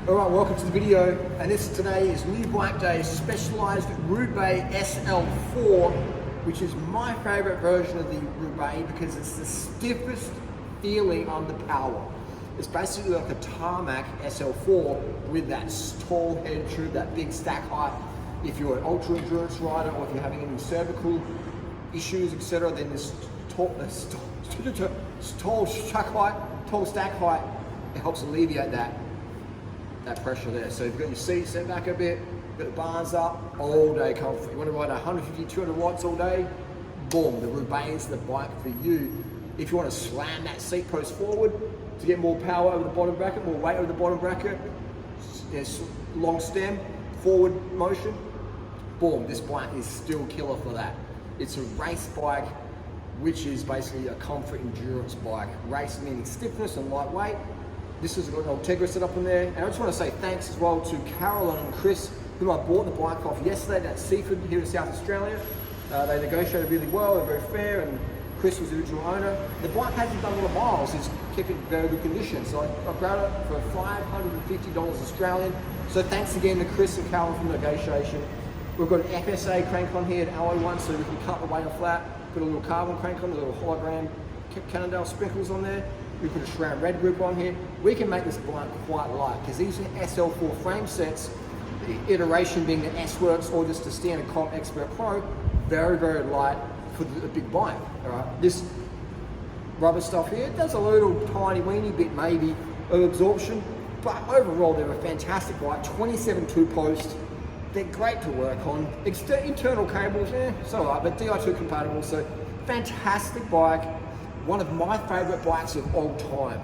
Alright, welcome to the video, and today is New Bike Day Specialized Roubaix SL4, which is my favorite version of the Roubaix because it's the stiffest feeling on the power. It's basically like a tarmac SL4 with that tall head tube, that big stack height. If you're an ultra endurance rider or if you're having any cervical issues, etc., then this tall stack height, it helps alleviate that pressure there. So you've got your seat set back a bit, got the bars up, all day comfort. You want to ride 150, 200 watts all day, boom, the Roubaix is the bike for you. If you want to slam that seat post forward to get more power over the bottom bracket, more weight over the bottom bracket, yes, long stem, forward motion, boom, this bike is still killer for that. It's a race bike, which is basically a comfort endurance bike. Race meaning stiffness and lightweight. This has got an Ultegra set up in there. And I just want to say thanks as well to Caroline and Chris, whom I bought the bike off yesterday at Seaford here in South Australia. They negotiated really well, they're very fair, and Chris was the original owner. The bike hasn't done a lot of miles, it's kept in very good condition. So I grabbed it for $550 Australian. So thanks again to Chris and Caroline for the negotiation. We've got an FSA crank on here, an alloy one, so we can cut the weight off flat. Put a little carbon crank on, a little hologram Cannondale sprinkles on there. We put a SRAM red grip on here. We can make this bike quite light because these are SL4 frame sets, the iteration being the S-Works or just the standard Comp Expert Pro, very, very light for the big bike. All right, this rubber stuff here does a little tiny weeny bit maybe of absorption, but overall they're a fantastic bike. 27 two-post, they're great to work on. Internal cables, so alright, but Di2 compatible, so fantastic bike. One of my favorite bikes of all time.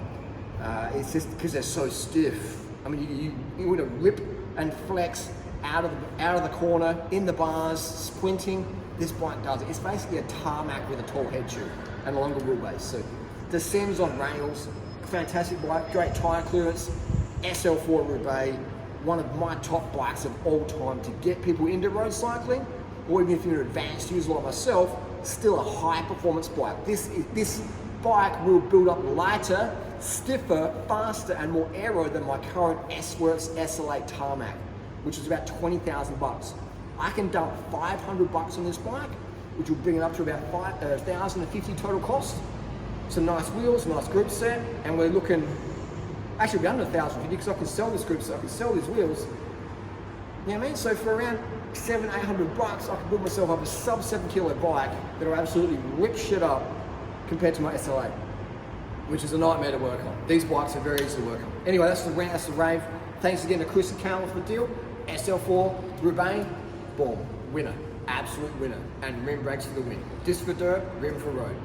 It's just because they're so stiff. I mean, you want to rip and flex out of the corner, in the bars, squinting. This bike does it. It's basically a tarmac with a tall head tube and a longer wheelbase. So descends on rails, fantastic bike, great tire clearance, SL4 Roubaix, one of my top bikes of all time to get people into road cycling, or even if you're an advanced user like myself, still a high performance bike. This bike will build up lighter, stiffer, faster, and more aero than my current S-Works SL8 tarmac, which is about 20,000 bucks. I can dump 500 bucks on this bike, which will bring it up to about 1,050 total cost. Some nice wheels, nice group set, and we're looking, actually be under 1,050 because I can sell this group set, I can sell these wheels. You know what I mean? So for around 700-800 bucks, I can build myself up a sub 7 kilo bike that'll absolutely rip shit up compared to my SL8, which is a nightmare to work on. These bikes are very easy to work on. Anyway, that's the rant, that's the rave. Thanks again to Chris and Carol for the deal. SL4, Roubaix, boom, winner, absolute winner. And rim brakes for the win. Disc for dirt, rim for road.